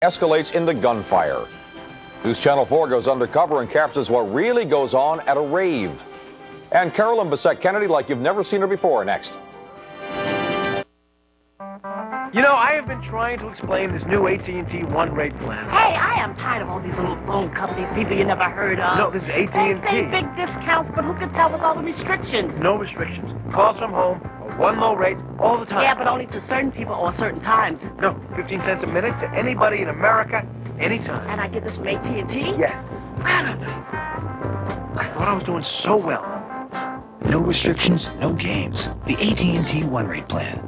escalates into gunfire. News Channel 4 goes undercover and captures what really goes on at a rave. And Carolyn Bessette Kennedy like you've never seen her before, next. You know, I have been trying to explain this new AT&T One rate plan. Hey, I am tired of all these little phone companies, people you never heard of. No, this is AT&T. They say big discounts, but who can tell with all the restrictions? No restrictions. Calls from home, a one low rate, all the time. Yeah, but only to certain people or certain times. No, 15 cents a minute to anybody in America, anytime. And I get this from AT&T? Yes. I thought I was doing so well. No restrictions, no games. The AT&T One rate plan.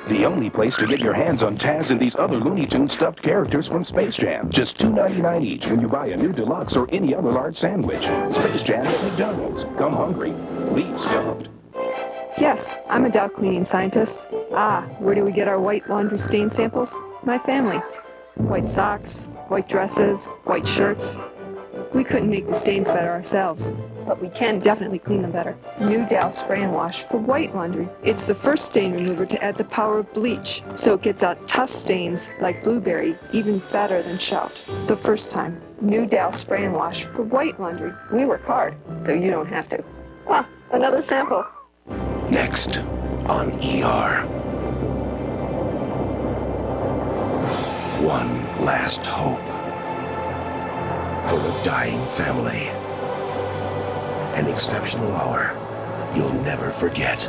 The only place to get your hands on Taz and these other Looney Tunes stuffed characters from Space Jam. Just $2.99 each when you buy a new deluxe or any other large sandwich. Space Jam at McDonald's. Come hungry. Leave stuffed. Yes, I'm a dog cleaning scientist. Where do we get our white laundry stain samples? My family. White socks, white dresses, white shirts. We couldn't make the stains better ourselves, but we can definitely clean them better. New Dow Spray and Wash for white laundry. It's the first stain remover to add the power of bleach, so it gets out tough stains like blueberry even better than Shout. The first time. New Dow Spray and Wash for white laundry. We work hard, so you don't have to. Another sample. Next on ER. One last hope for a dying family. An exceptional hour you'll never forget.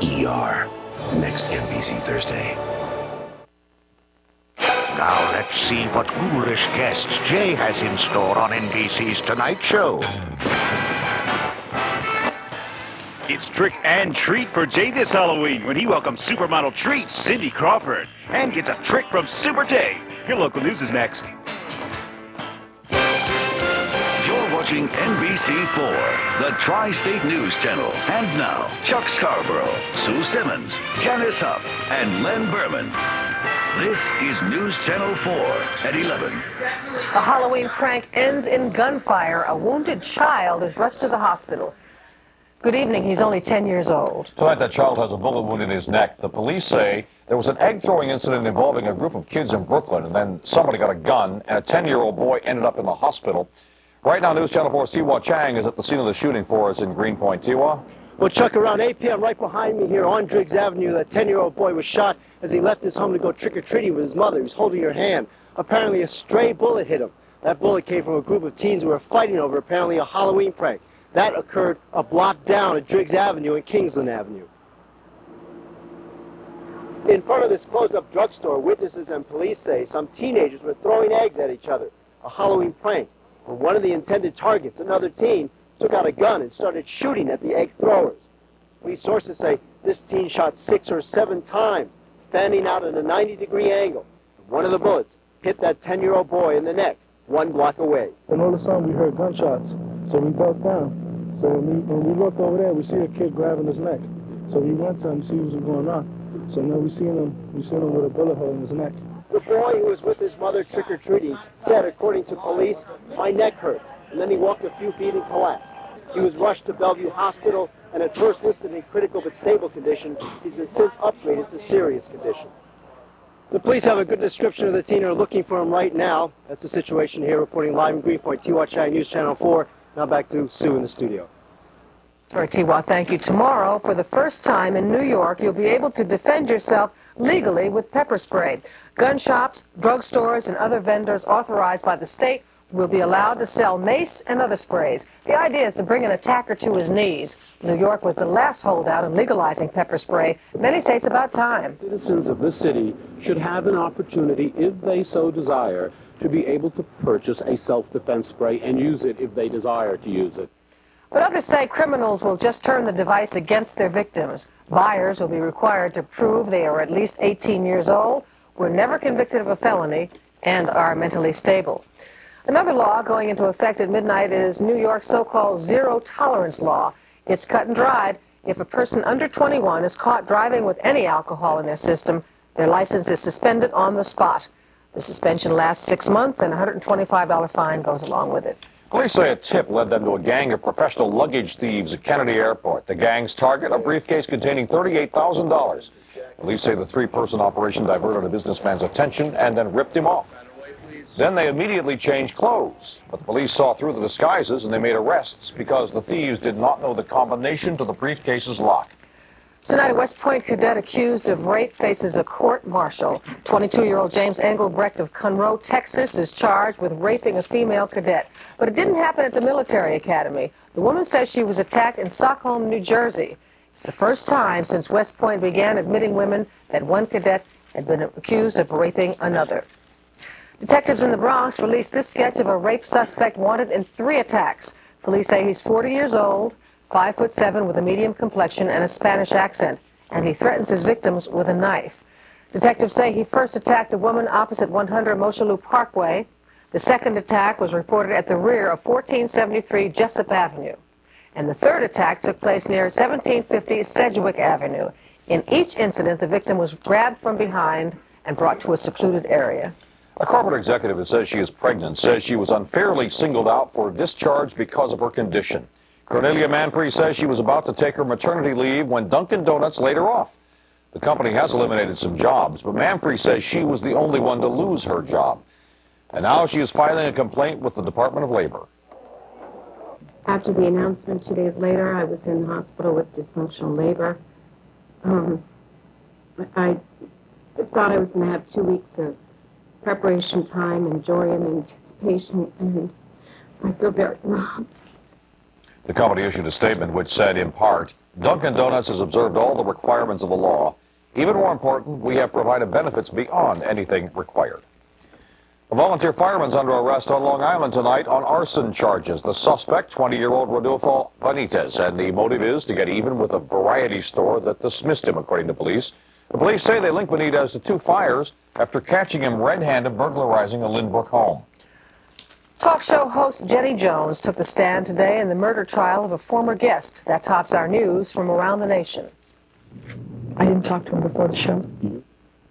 ER. Next NBC Thursday. Now let's see what ghoulish guests Jay has in store on NBC's Tonight Show. It's trick and treat for Jay this Halloween when he welcomes supermodel treat Cindy Crawford and gets a trick from Super Jay. Your local news is next. You're watching NBC4, the Tri-State News Channel. And now, Chuck Scarborough, Sue Simmons, Janice Huff, and Len Berman. This is News Channel 4 at 11. A Halloween prank ends in gunfire. A wounded child is rushed to the hospital. Good evening. He's only 10 years old. Tonight, that child has a bullet wound in his neck. The police say there was an egg-throwing incident involving a group of kids in Brooklyn, and then somebody got a gun, and a 10-year-old boy ended up in the hospital. Right now, News Channel 4's Tiwa Chang is at the scene of the shooting for us in Greenpoint. Tiwa? Well, Chuck, around 8 p.m. right behind me here on Driggs Avenue, that 10-year-old boy was shot as he left his home to go trick-or-treating with his mother. He was holding her hand. Apparently, a stray bullet hit him. That bullet came from a group of teens who were fighting over apparently a Halloween prank. That occurred a block down at Driggs Avenue and Kingsland Avenue. In front of this closed-up drugstore, witnesses and police say some teenagers were throwing eggs at each other, a Halloween prank. When one of the intended targets, another teen, took out a gun and started shooting at the egg throwers. Police sources say this teen shot 6 or 7 times, fanning out at a 90-degree angle. One of the bullets hit that 10-year-old boy in the neck, 1 block away. And all of a sudden we heard gunshots, so we ducked down. So when we looked over there, we see a kid grabbing his neck. So we went to him to see what was going on. So now we seen him with a bullet hole in his neck. The boy who was with his mother trick-or-treating said, according to police, "My neck hurts." And then he walked a few feet and collapsed. He was rushed to Bellevue Hospital and at first listed in critical but stable condition. He's been since upgraded to serious condition. The police have a good description of the teen and are looking for him right now. That's the situation here, reporting live in Greenpoint. Tiwa Chang, News Channel 4. Now back to Sue in the studio. All right, Tiwa, thank you. Tomorrow, for the first time in New York, you'll be able to defend yourself legally with pepper spray. Gun shops, drugstores, and other vendors authorized by the state will be allowed to sell mace and other sprays. The idea is to bring an attacker to his knees. New York was the last holdout in legalizing pepper spray. Many say it's about time. Citizens of this city should have an opportunity, if they so desire, to be able to purchase a self-defense spray and use it if they desire to use it. But others say criminals will just turn the device against their victims. Buyers will be required to prove they are at least 18 years old, were never convicted of a felony, and are mentally stable. Another law going into effect at midnight is New York's so-called zero-tolerance law. It's cut and dried. If a person under 21 is caught driving with any alcohol in their system, their license is suspended on the spot. The suspension lasts 6 months, and a $125 fine goes along with it. Police say a tip led them to a gang of professional luggage thieves at Kennedy Airport. The gang's target, a briefcase containing $38,000. Police say the three-person operation diverted a businessman's attention and then ripped him off. Then they immediately changed clothes. But the police saw through the disguises and they made arrests because the thieves did not know the combination to the briefcase's lock. Tonight, a West Point cadet accused of rape faces a court-martial. 22-year-old James Engelbrecht of Conroe, Texas, is charged with raping a female cadet. But it didn't happen at the military academy. The woman says she was attacked in Stockholm, New Jersey. It's the first time since West Point began admitting women that one cadet had been accused of raping another. Detectives in the Bronx released this sketch of a rape suspect wanted in 3 attacks. Police say he's 40 years old, 5'7" with a medium complexion and a Spanish accent, and he threatens his victims with a knife. Detectives say he first attacked a woman opposite 100 Mosholu Parkway. The second attack was reported at the rear of 1473 Jessup Avenue. And the third attack took place near 1750 Sedgwick Avenue. In each incident, the victim was grabbed from behind and brought to a secluded area. A corporate executive that says she is pregnant says she was unfairly singled out for discharge because of her condition. Cornelia Manfrey says she was about to take her maternity leave when Dunkin' Donuts laid her off. The company has eliminated some jobs, but Manfrey says she was the only one to lose her job. And now she is filing a complaint with the Department of Labor. After the announcement 2 days later, I was in the hospital with dysfunctional labor. I thought I was going to have 2 weeks of preparation time and joy and anticipation, and I feel very robbed. The company issued a statement which said, in part, Dunkin' Donuts has observed all the requirements of the law. Even more important, we have provided benefits beyond anything required. A volunteer fireman's under arrest on Long Island tonight on arson charges. The suspect, 20-year-old Rodolfo Benitez, and the motive is to get even with a variety store that dismissed him, according to police. The police say they link Benitez to 2 fires after catching him red-handed burglarizing a Lynbrook home. Talk show host Jenny Jones took the stand today in the murder trial of a former guest. That tops our news from around the nation. I didn't talk to him before the show.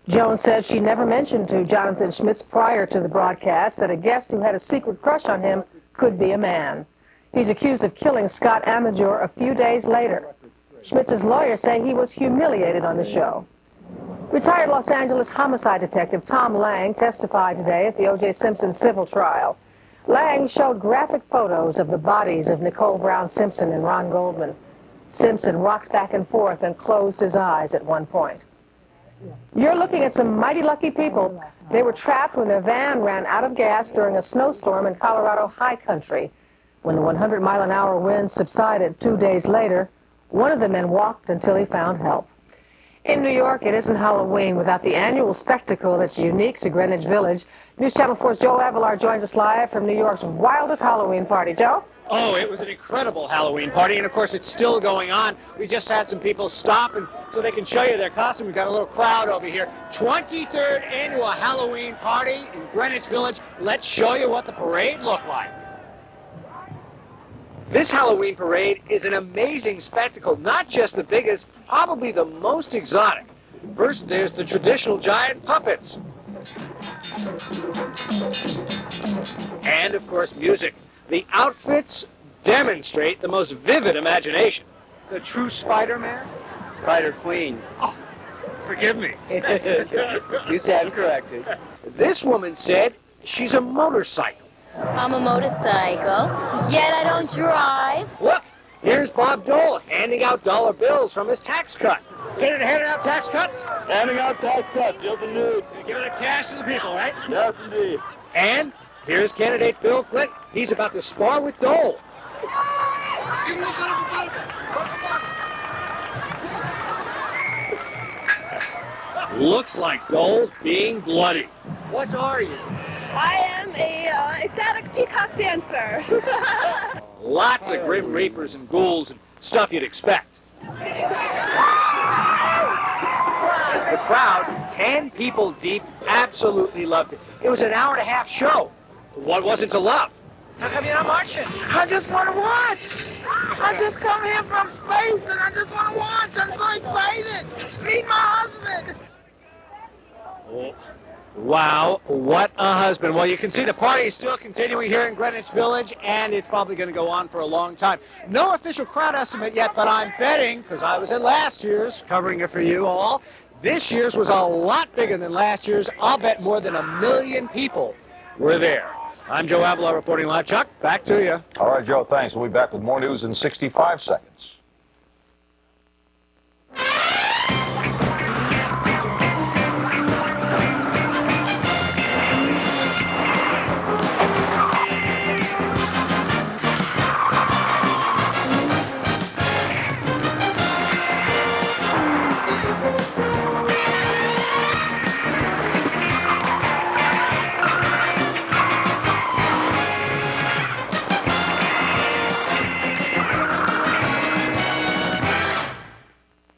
Jones said she never mentioned to Jonathan Schmitz prior to the broadcast that a guest who had a secret crush on him could be a man. He's accused of killing Scott Amajor a few days later. Schmitz's lawyers say he was humiliated on the show. Retired Los Angeles homicide detective Tom Lang testified today at the O.J. Simpson civil trial. Lang showed graphic photos of the bodies of Nicole Brown Simpson and Ron Goldman. Simpson rocked back and forth and closed his eyes at one point. You're looking at some mighty lucky people. They were trapped when their van ran out of gas during a snowstorm in Colorado high country. When the 100-mile-an-hour wind subsided 2 days later, one of the men walked until he found help. In New York, it isn't Halloween without the annual spectacle that's unique to Greenwich Village. News Channel 4's Joe Avalar joins us live from New York's wildest Halloween party. Joe? Oh, it was an incredible Halloween party, and of course it's still going on. We just had some people stop and so they can show you their costume. We've got a little crowd over here. 23rd annual Halloween party in Greenwich Village. Let's show you what the parade looked like. This Halloween parade is an amazing spectacle, not just the biggest, probably the most exotic. First, there's the traditional giant puppets. And, of course, music. The outfits demonstrate the most vivid imagination. The true Spider-Man? Spider-Queen. Oh, forgive me. You stand corrected. This woman said she's a motorcycle. I'm a motorcycle, yet I don't drive. Look, here's Bob Dole handing out dollar bills from his tax cut. Senator handing out tax cuts? Handing out tax cuts, yes indeed. Giving the cash to the people, right? Yes indeed. And here's candidate Bill Clinton. He's about to spar with Dole. Looks like Dole's being bloody. What are you? I am a ecstatic peacock dancer. Lots of grim reapers and ghouls and stuff you'd expect. The crowd, 10 people deep, absolutely loved it. It was an hour-and-a-half show. What wasn't to love? How come you're not marching? I just want to watch. I just come here from space and I just want to watch. I'm so excited. Meet my husband. Oh, Wow, what a husband. Well, you can see the party is still continuing here in Greenwich Village, and it's probably going to go on for a long time. No official crowd estimate yet, but I'm betting, because I was at last year's, covering it for you all, this year's was a lot bigger than last year's. I'll bet more than 1 million people were there. I'm Joe Avila reporting live. Chuck, back to you. All right, Joe, thanks. We'll be back with more news in 65 seconds.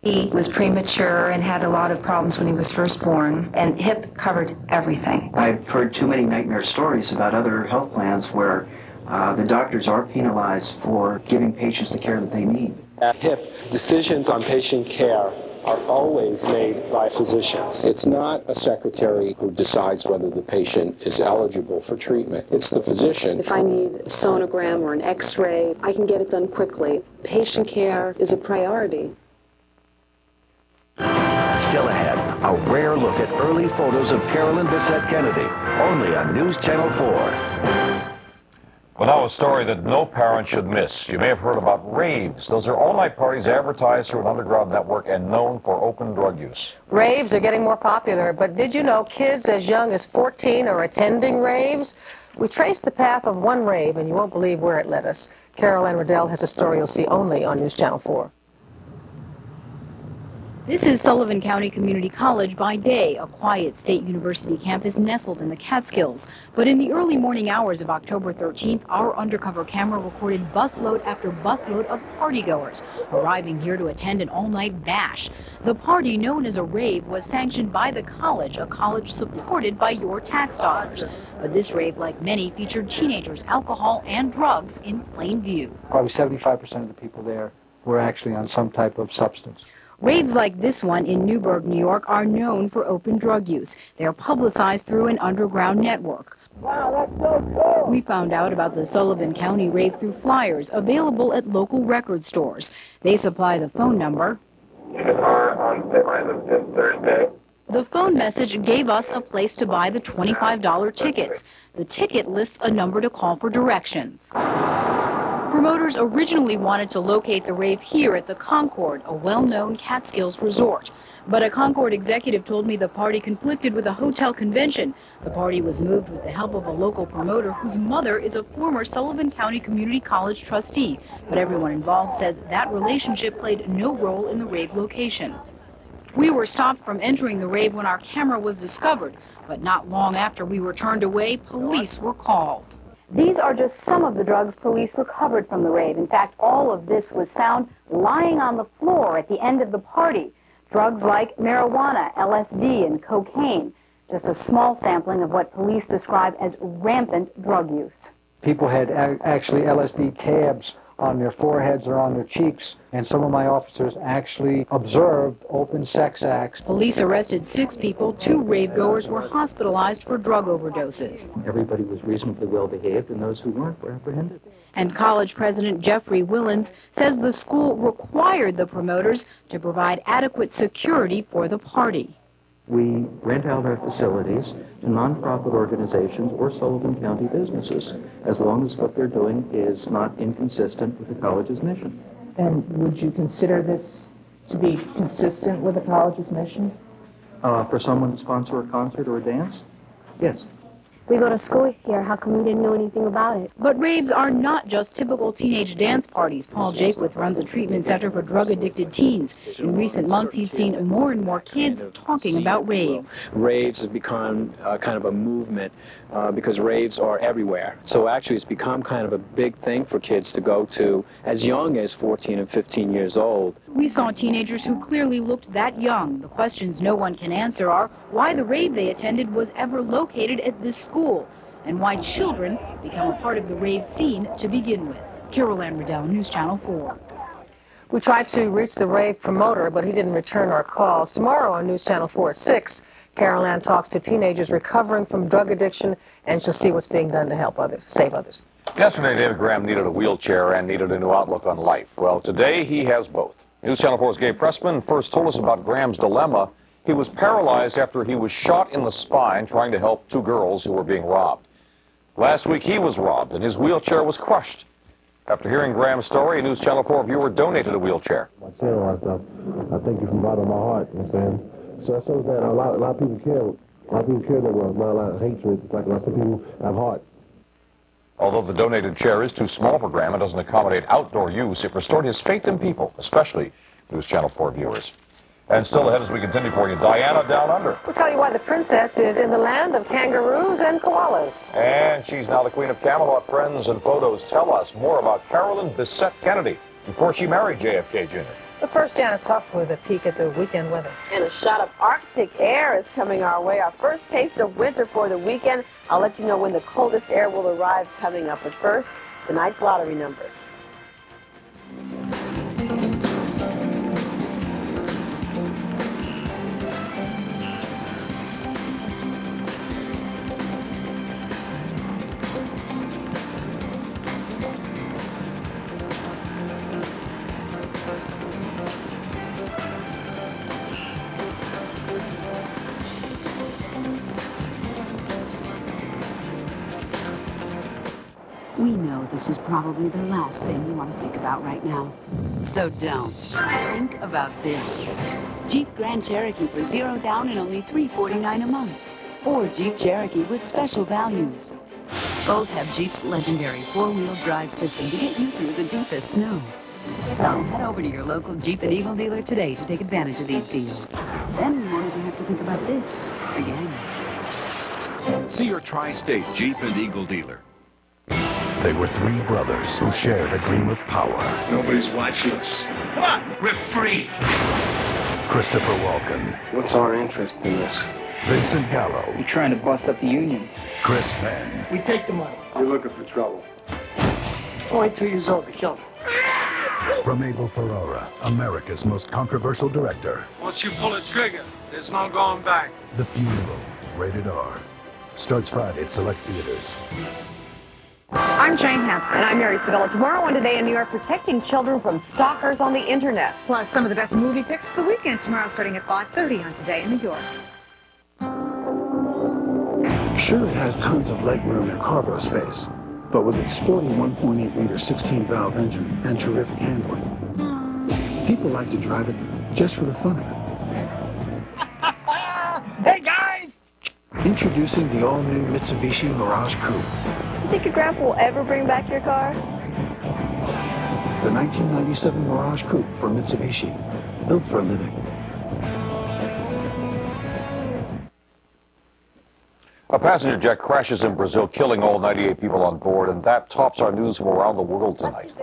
He was premature and had a lot of problems when he was first born, and HIP covered everything. I've heard too many nightmare stories about other health plans where the doctors are penalized for giving patients the care that they need. At HIP, decisions on patient care are always made by physicians. It's not a secretary who decides whether the patient is eligible for treatment. It's the physician. If I need a sonogram or an x-ray, I can get it done quickly. Patient care is a priority. Still ahead, a rare look at early photos of Carolyn Bessette Kennedy, only on News Channel 4. Well, now a story that no parent should miss. You may have heard about raves. Those are all-night parties advertised through an underground network and known for open drug use. Raves are getting more popular, but did you know kids as young as 14 are attending raves? We traced the path of one rave, and you won't believe where it led us. Carol Ann Riddell has a story you'll see only on News Channel 4. This is Sullivan County Community College by day, a quiet state university campus nestled in the Catskills. But in the early morning hours of October 13th, our undercover camera recorded busload after busload of partygoers arriving here to attend an all-night bash. The party, known as a rave, was sanctioned by the college, a college supported by your tax dollars. But this rave, like many, featured teenagers, alcohol, and drugs in plain view. Probably 75% of the people there were actually on some type of substance. Raves like this one in Newburgh, New York, are known for open drug use. They are publicized through an underground network. Wow, that's so cool! We found out about the Sullivan County rave through flyers available at local record stores. They supply the phone number. On this Thursday. The phone message gave us a place to buy the $25 tickets. The ticket lists a number to call for directions. Promoters originally wanted to locate the rave here at the Concord, a well-known Catskills resort. But a Concord executive told me the party conflicted with a hotel convention. The party was moved with the help of a local promoter whose mother is a former Sullivan County Community College trustee. But everyone involved says that relationship played no role in the rave location. We were stopped from entering the rave when our camera was discovered, but not long after we were turned away, police were called. These are just some of the drugs police recovered from the rave. In fact, all of this was found lying on the floor at the end of the party. Drugs like marijuana, LSD, and cocaine. Just a small sampling of what police describe as rampant drug use. People had actually LSD tabs on their foreheads or on their cheeks, and some of my officers actually observed open sex acts. Police arrested 6 people. 2 rave goers were hospitalized for drug overdoses. Everybody was reasonably well behaved, and those who weren't were apprehended. And college president Jeffrey Willens says the school required the promoters to provide adequate security for the party. We rent out our facilities to nonprofit organizations or Sullivan County businesses, as long as what they're doing is not inconsistent with the college's mission. And would you consider this to be consistent with the college's mission? For someone to sponsor a concert or a dance? Yes. We go to school here. How come we didn't know anything about it? But raves are not just typical teenage dance parties. Paul Jakewith runs a treatment center for drug-addicted teens. In recent months, he's seen more and more kids talking about raves. Raves have become kind of a movement because raves are everywhere. So actually it's become kind of a big thing for kids to go to as young as 14 and 15 years old. We saw teenagers who clearly looked that young. The questions no one can answer are why the rave they attended was ever located at this school, and why children become a part of the rave scene to begin with. Carol Ann Riddell, News Channel 4. We tried to reach the rave promoter, but he didn't return our calls. Tomorrow on News Channel 4 at 6, Carol Ann talks to teenagers recovering from drug addiction, and she'll see what's being done to help others, save others. Yesterday, David Graham needed a wheelchair and needed a new outlook on life. Well, today he has both. News Channel 4's Gabe Pressman first told us about Graham's dilemma. He was paralyzed after he was shot in the spine trying to help two girls who were being robbed. Last week he was robbed and his wheelchair was crushed. After hearing Graham's story, a News Channel 4 viewer donated a wheelchair. My channel and stuff, I thank you from the bottom of my heart, you know what I'm saying? So that shows that a lot of people care. A lot of people care that well, not a lot of hatred. It's like a lot of people have hearts. Although the donated chair is too small for Graham and doesn't accommodate outdoor use, it restored his faith in people, especially News Channel 4 viewers. And still ahead as we continue for you, Diana Down Under. We'll tell you why the princess is in the land of kangaroos and koalas. And she's now the Queen of Camelot. Friends and photos tell us more about Carolyn Bessette Kennedy before she married JFK Jr. But first, Janice Huff with a peek at the weekend weather. And a shot of Arctic air is coming our way. Our first taste of winter for the weekend. I'll let you know when the coldest air will arrive coming up. But first, tonight's lottery numbers. We know this is probably the last thing you want to think about right now. So don't. Think about this. Jeep Grand Cherokee for $0 down and only $349 a month. Or Jeep Cherokee with special values. Both have Jeep's legendary four-wheel drive system to get you through the deepest snow. So head over to your local Jeep and Eagle dealer today to take advantage of these deals. Then we won't even have to think about this again. See your tri-state Jeep and Eagle dealer. They were three brothers who shared a dream of power. Nobody's watching us. Come on, we're free. Christopher Walken. What's our interest in this? Vincent Gallo. We're trying to bust up the union. Chris Penn. We take the money. You're looking for trouble. 22 years old, they killed him. From Abel Ferrara, America's most controversial director. Once you pull a trigger, there's no going back. The Funeral, rated R. Starts Friday at select theaters. I'm Jane Hansen. And I'm Mary Sevilla. Tomorrow on Today in New York, protecting children from stalkers on the internet. Plus, some of the best movie picks for the weekend tomorrow starting at 5:30 on Today in New York. Sure, it has tons of legroom and cargo space, but with its sporty 1.8-liter 16-valve engine and terrific handling, people like to drive it just for the fun of it. Hey, guys! Introducing the all-new Mitsubishi Mirage Coupe. You think your grandpa will ever bring back your car? The 1997 Mirage Coupe from Mitsubishi, built for living. A passenger jet crashes in Brazil, killing all 98 people on board, and that tops our news from around the world tonight.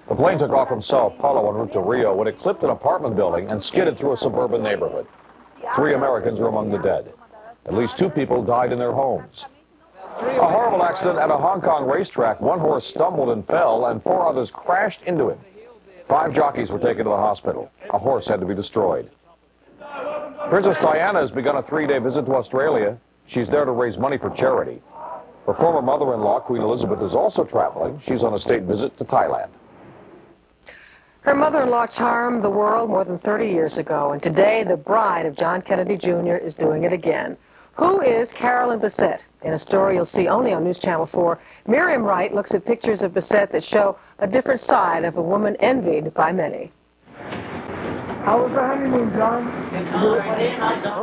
The plane took off from Sao Paulo en route to Rio when it clipped an apartment building and skidded through a suburban neighborhood. 3 Americans are among the dead. At least 2 people died in their homes. A horrible accident at a Hong Kong racetrack. 1 horse stumbled and fell, and 4 others crashed into him. 5 jockeys were taken to the hospital. A horse had to be destroyed. Princess Diana has begun a 3-day visit to Australia. She's there to raise money for charity. Her former mother-in-law, Queen Elizabeth, is also traveling. She's on a state visit to Thailand. Her mother-in-law charmed the world more than 30 years ago, and today the bride of John Kennedy Jr. is doing it again. Who is Carolyn Bessette? In a story you'll see only on News Channel 4, Miriam Wright looks at pictures of Bessette that show a different side of a woman envied by many. How was the honeymoon, John?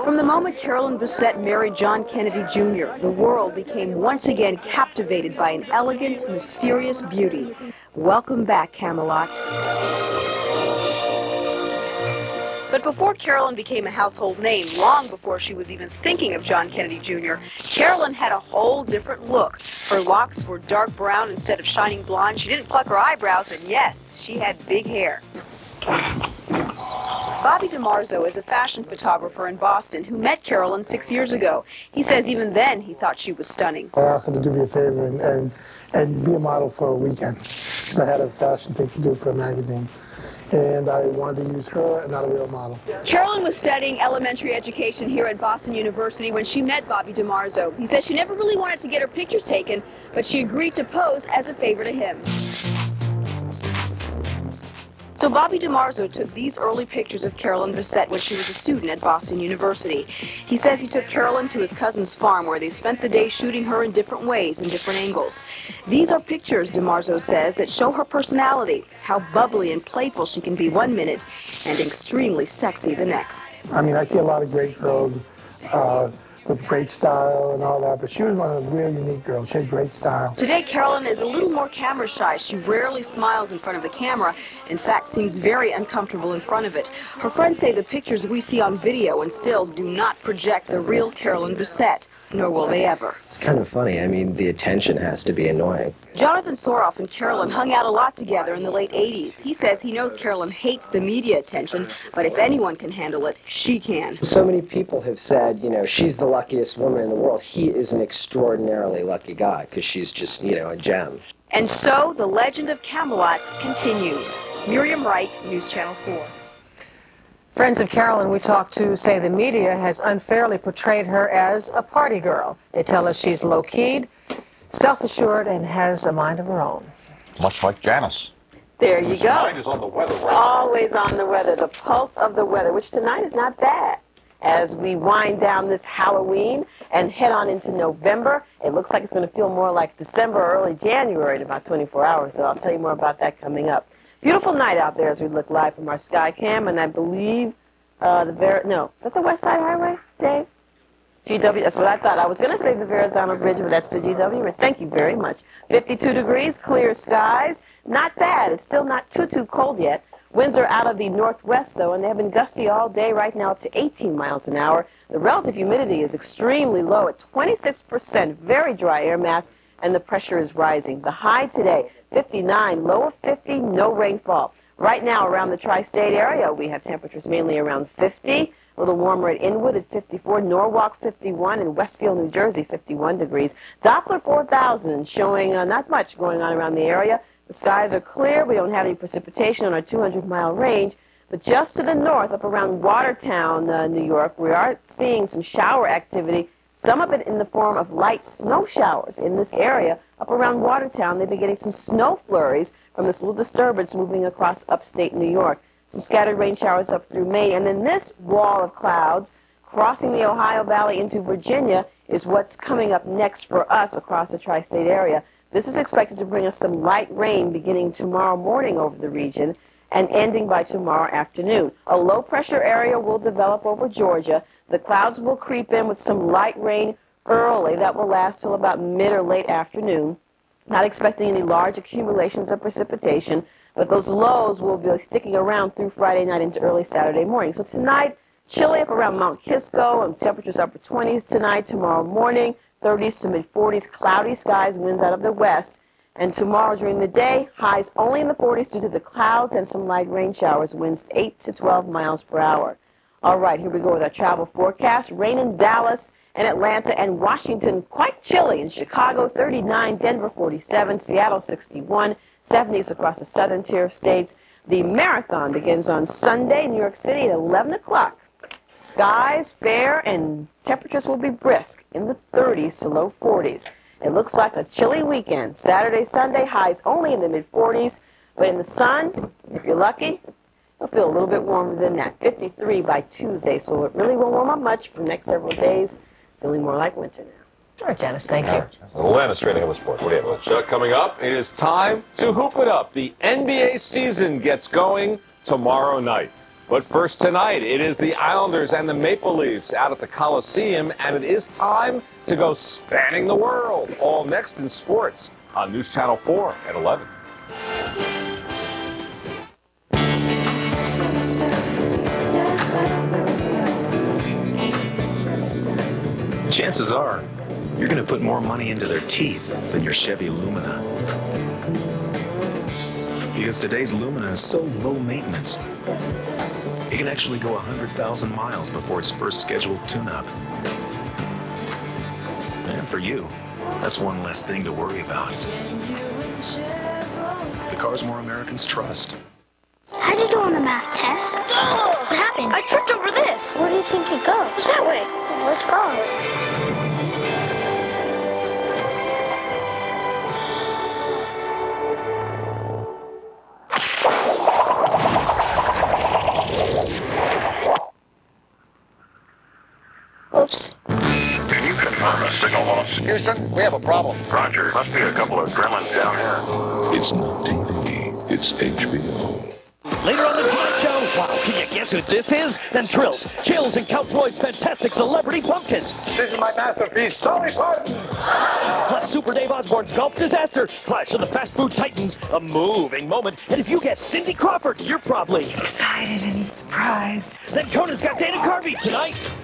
From the moment Carolyn Bessette married John Kennedy Jr., the world became once again captivated by an elegant, mysterious beauty. Welcome back, Camelot. But before Carolyn became a household name, long before she was even thinking of John Kennedy Jr., Carolyn had a whole different look. Her locks were dark brown instead of shining blonde. She didn't pluck her eyebrows, and yes, she had big hair. Bobby DeMarzo is a fashion photographer in Boston who met Carolyn 6 years ago. He says even then he thought she was stunning. I asked her to do me a favor and be a model for a weekend. I had a fashion thing to do for a magazine. and I wanted to use her and not a real model. Carolyn was studying elementary education here at Boston University when she met Bobby DiMarzo. He says she never really wanted to get her pictures taken, but she agreed to pose as a favor to him. So Bobby DiMarzo took these early pictures of Carolyn Bessette when she was a student at Boston University. He says he took Carolyn to his cousin's farm where they spent the day shooting her in different ways and different angles. These are pictures, DiMarzo says, that show her personality, how bubbly and playful she can be one minute and extremely sexy the next. I mean, I see a lot of great girls with great style and all that, but she was one of the real unique girls. She had great style. Today, Carolyn is a little more camera shy. She rarely smiles in front of the camera. In fact, seems very uncomfortable in front of it. Her friends say the pictures we see on video and stills do not project the real Carolyn Bessette, nor will they ever. It's kind of funny. I mean, the attention has to be annoying. Jonathan Soroff and Carolyn hung out a lot together in the late 80s. He says he knows Carolyn hates the media attention, but if anyone can handle it, she can. So many people have said, you know, she's the luckiest woman in the world. He is an extraordinarily lucky guy because she's just, you know, a gem. And so the legend of Camelot continues. Miriam Wright, News Channel 4. Friends of Carolyn we talked to say the media has unfairly portrayed her as a party girl. They tell us she's low-keyed, self-assured, and has a mind of her own. Much like Janice. There you go. Tonight is on the weather. Right? Always on the weather, the pulse of the weather, which tonight is not bad. As we wind down this Halloween and head on into November, it looks like it's going to feel more like December or early January in about 24 hours, so I'll tell you more about that coming up. Beautiful night out there as we look live from our sky cam, and I believe is that the West Side Highway, Dave? GW, that's what I thought. I was going to say the Verrazano Bridge, but that's the GW. Thank you very much. 52 degrees, clear skies. Not bad. It's still not too cold yet. Winds are out of the northwest, though, and they have been gusty all day right now up to 18 miles an hour. The relative humidity is extremely low at 26%, very dry air mass, and the pressure is rising. The high today, 59, low of 50, no rainfall. Right now around the tri-state area, we have temperatures mainly around 50, a little warmer at Inwood at 54, Norwalk 51, and Westfield, New Jersey 51 degrees. Doppler 4000 showing not much going on around the area. The skies are clear. We don't have any precipitation on our 200-mile range. But just to the north, up around Watertown, New York, we are seeing some shower activity, some of it in the form of light snow showers in this area. Up around Watertown, they've been getting some snow flurries from this little disturbance moving across upstate New York. Some scattered rain showers up through Maine. And then this wall of clouds crossing the Ohio Valley into Virginia is what's coming up next for us across the tri-state area. This is expected to bring us some light rain beginning tomorrow morning over the region and ending by tomorrow afternoon. A low-pressure area will develop over Georgia. The clouds will creep in with some light rain early. That will last till about mid or late afternoon. Not expecting any large accumulations of precipitation, but those lows will be sticking around through Friday night into early Saturday morning. So tonight, chilly up around Mount Kisco, and temperatures upper 20s tonight. Tomorrow morning, 30s to mid-40s, cloudy skies, winds out of the west. And tomorrow during the day, highs only in the 40s due to the clouds and some light rain showers, winds 8 to 12 miles per hour. All right, here we go with our travel forecast. Rain in Dallas and Atlanta and Washington, quite chilly. In Chicago, 39, Denver, 47, Seattle, 61, 70s across the southern tier of states. The marathon begins on Sunday, New York City at 11 o'clock. Skies fair and temperatures will be brisk in the 30s to low 40s. It looks like a chilly weekend. Saturday, Sunday, highs only in the mid-40s, but in the sun, if you're lucky, it'll feel a little bit warmer than that. 53 by Tuesday, so it really won't warm up much for the next several days. Feeling more like winter now. All right, Janice, thank you. Atlanta straight ahead with sports. What do you have? So coming up, it is time to hoop it up. The NBA season gets going tomorrow night. But first tonight, it is the Islanders and the Maple Leafs out at the Coliseum, and it is time to go spanning the world. All next in sports on News Channel 4 at 11. Chances are, you're going to put more money into their teeth than your Chevy Lumina. Because today's Lumina is so low maintenance, it can actually go 100,000 miles before its first scheduled tune-up. And for you, that's one less thing to worry about. The cars more Americans trust. How'd you do on the math test? What happened? I tripped over this. Where do you think it goes? It's that way. Let's follow it. Oops. Can you confirm a signal loss? Houston, we have a problem. Roger. Must be a couple of gremlins down here. It's not TV, it's HBO. Later on the Tonight Show, wow, can you guess who this is? Then Thrills, Chills, and Count Floyd's fantastic Celebrity Pumpkins. This is my masterpiece, Dolly Parton. Plus Super Dave Osborne's Golf Disaster, Clash of the Fast Food Titans, A Moving Moment, and if you guess Cindy Crawford, you're probably Excited and surprised. Then Conan's got Dana Carvey tonight.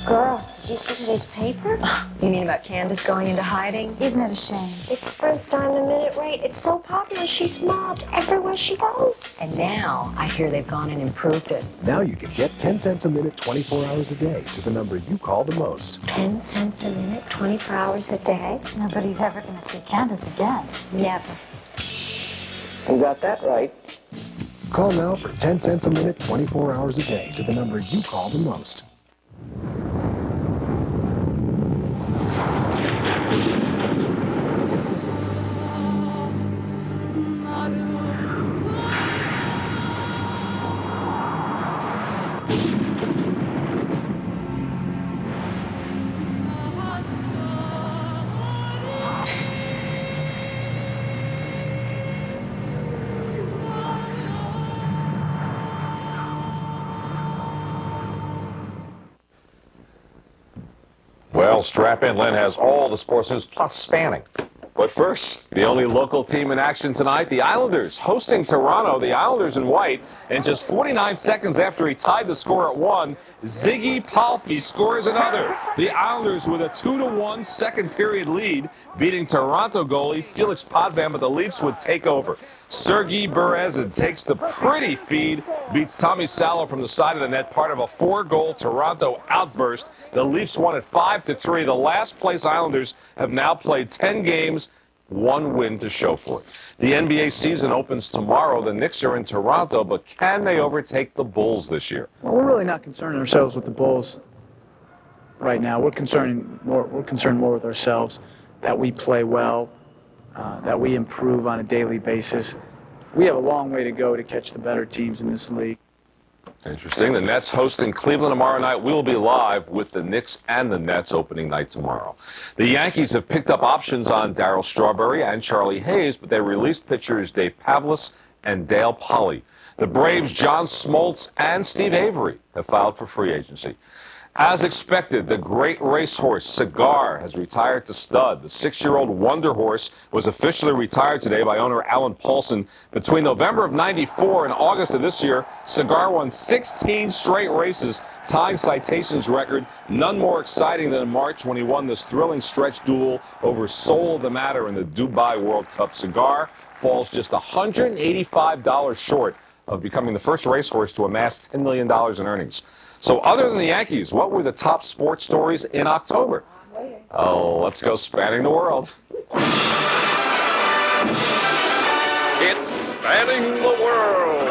Girls, did you see today's paper? You mean about Candace going into hiding? Isn't it a shame? It spreads down the minute rate. It's so popular, she's mobbed everywhere she goes. And now I hear they've gone and improved it. Now you can get 10 cents a minute, 24 hours a day to the number you call the most. 10 cents a minute, 24 hours a day? Nobody's ever going to see Candace again. Never. You got that right. Call now for 10 cents a minute, 24 hours a day to the number you call the most. Well, strap in. Lynn has all the sports news plus spanning. But first, the only local team in action tonight, the Islanders hosting Toronto. The Islanders in white, and just 49 seconds after he tied the score at 1, Ziggy Palffy scores another. The Islanders with a 2-1 second period lead, beating Toronto goalie Felix Potvin, but the Leafs would take over. Sergei Berezin takes the pretty feed, beats Tommy Salo from the side of the net, part of a 4-goal Toronto outburst. The Leafs won it 5-3. The last place Islanders have now played 10 games, 1 win to show for it. The NBA season opens tomorrow. The Knicks are in Toronto, but can they overtake the Bulls this year? Well, we're really not concerning ourselves with the Bulls right now. We're concerned more with ourselves, that we play well, that we improve on a daily basis. We have a long way to go to catch the better teams in this league. Interesting. The Nets hosting Cleveland tomorrow night. We'll be live with the Knicks and the Nets opening night tomorrow. The Yankees have picked up options on Darryl Strawberry and Charlie Hayes, but they released pitchers Dave Pavlis and Dale Polley. The Braves' John Smoltz and Steve Avery have filed for free agency. As expected, the great racehorse Cigar has retired to stud. The 6-year-old Wonder Horse was officially retired today by owner Alan Paulson. Between November of '94 and August of this year, Cigar won 16 straight races, tying Citation's record. None more exciting than in March when he won this thrilling stretch duel over Soul of the Matter in the Dubai World Cup. Cigar falls just $185 short of becoming the first racehorse to amass $10 million in earnings. So other than the Yankees, what were the top sports stories in October? Oh, let's go spanning the world. It's spanning the world.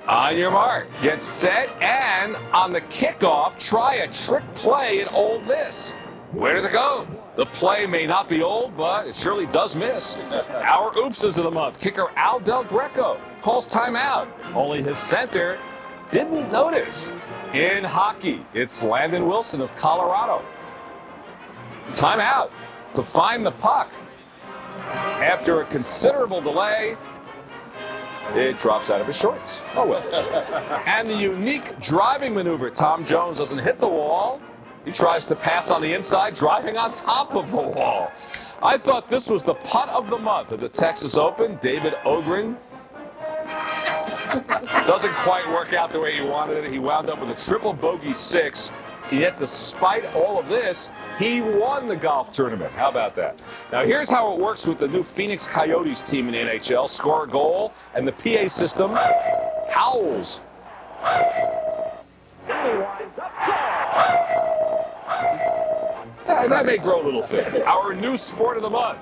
On your mark, get set, and on the kickoff, try a trick play at Ole Miss. Where did it go? The play may not be old, but it surely does miss. Our oopses of the month, kicker Al Del Greco calls timeout. Only his center didn't notice. In hockey, it's Landon Wilson of Colorado. Timeout to find the puck. After a considerable delay, it drops out of his shorts. Oh well. And the unique driving maneuver. Tom Jones doesn't hit the wall. He tries to pass on the inside, driving on top of the wall. I thought this was the putt of the month at the Texas Open. David Ogren doesn't quite work out the way he wanted it. He wound up with a triple bogey 6. Yet despite all of this, he won the golf tournament. How about that? Now here's how it works with the new Phoenix Coyotes team in NHL. Score a goal, and the PA system howls. He winds up That may grow a little fit. Our new sport of the month,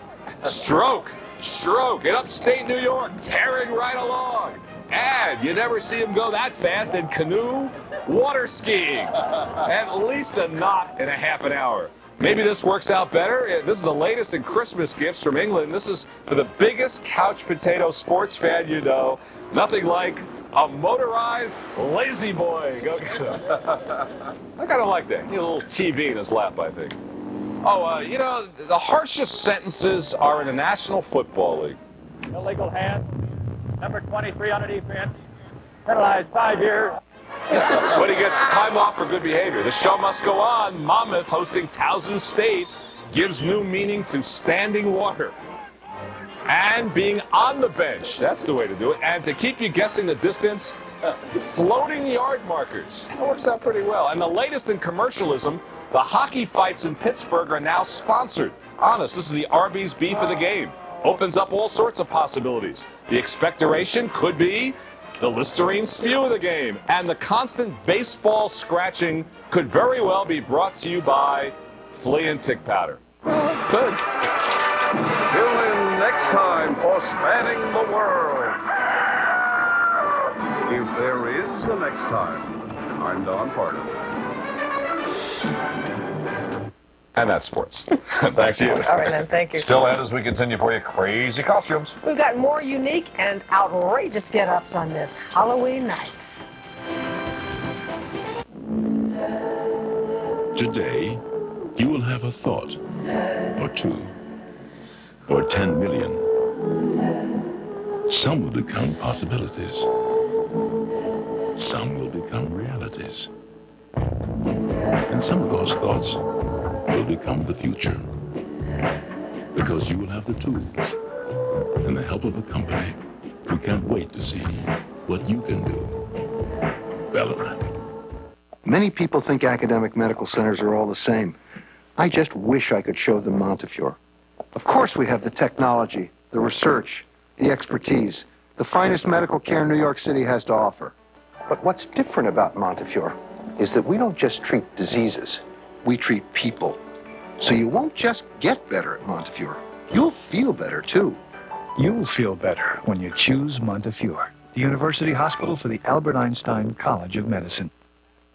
stroke. Stroke in upstate New York, tearing right along. And you never see him go that fast in canoe, water skiing. At least a knot in a half an hour. Maybe this works out better. This is the latest in Christmas gifts from England. This is for the biggest couch potato sports fan you know. Nothing like a motorized lazy boy. Go get him. I kind of like that. He had a little TV in his lap, I think. Oh, you know, the harshest sentences are in the National Football League. Illegal hand. Number 23 on the defense. Penalized 5 years. But he gets time off for good behavior. The show must go on. Monmouth hosting Towson State gives new meaning to standing water. And being on the bench, that's the way to do it. And to keep you guessing the distance, floating yard markers. That works out pretty well. And the latest in commercialism, the hockey fights in Pittsburgh are now sponsored. Honest, this is the Arby's beef of the game. Opens up all sorts of possibilities. The expectoration could be the Listerine spew of the game. And the constant baseball scratching could very well be brought to you by flea and tick powder. Well, good. Tune in next time for Spanning the World. If there is a next time, I'm Don Pardo. And that's sports. Thanks to you. All right, then. Thank you. Still ahead as we continue for you, crazy costumes. We've got more unique and outrageous get-ups on this Halloween night. Today, you will have a thought, or two, or 10 million. Some will become possibilities. Some will become realities. And some of those thoughts will become the future. Because you will have the tools and the help of a company who can't wait to see what you can do. Bellarmine. Many people think academic medical centers are all the same. I just wish I could show them Montefiore. Of course we have the technology, the research, the expertise, the finest medical care New York City has to offer. But what's different about Montefiore is that we don't just treat diseases, we treat people. So you won't just get better at Montefiore, you'll feel better too. You'll feel better when you choose Montefiore, the University Hospital for the Albert Einstein College of Medicine.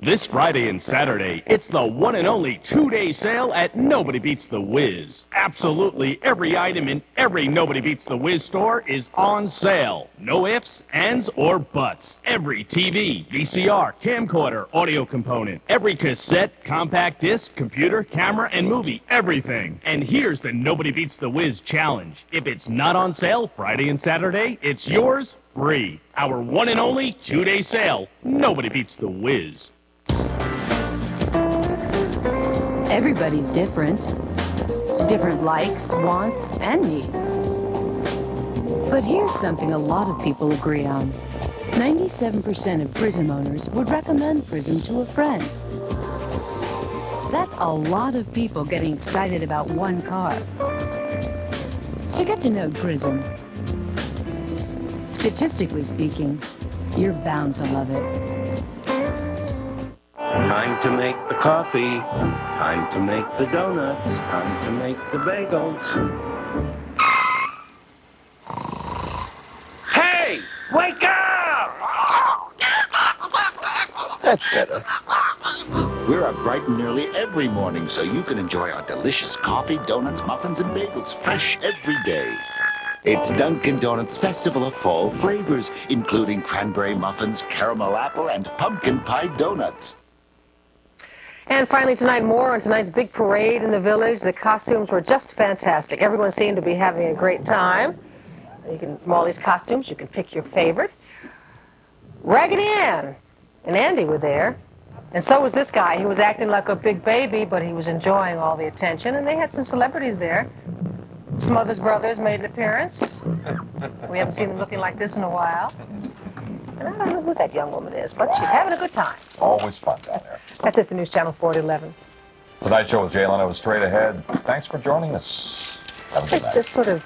This Friday and Saturday, it's the one and only two-day sale at Nobody Beats the Wiz. Absolutely every item in every Nobody Beats the Wiz store is on sale. No ifs, ands, or buts. Every TV, VCR, camcorder, audio component, every cassette, compact disc, computer, camera, and movie, everything. And here's the Nobody Beats the Wiz challenge. If it's not on sale Friday and Saturday, it's yours free. Our one and only two-day sale. Nobody Beats the Wiz. Everybody's different. Different likes, wants, and needs. But here's something a lot of people agree on. 97% of Prism owners would recommend Prism to a friend. That's a lot of people getting excited about one car. So get to know Prism. Statistically speaking, you're bound to love it. Time to make the coffee, time to make the donuts, time to make the bagels. Hey, wake up! That's better. We're up bright and early every morning so you can enjoy our delicious coffee, donuts, muffins, and bagels fresh every day. It's Dunkin' Donuts' Festival of Fall flavors, including cranberry muffins, caramel apple, and pumpkin pie donuts. And finally tonight, more on tonight's big parade in the village. The costumes were just fantastic. Everyone seemed to be having a great time. From all these costumes, you can pick your favorite. Raggedy Ann and Andy were there. And so was this guy. He was acting like a big baby, but he was enjoying all the attention. And they had some celebrities there. Smothers Brothers made an appearance. We haven't seen them looking like this in a while. And I don't know who that young woman is, but she's having a good time. Always fun down there. That's it for News Channel 4 at 11. Tonight show with Jay Leno is straight ahead. Thanks for joining us. Have a good night. Just sort of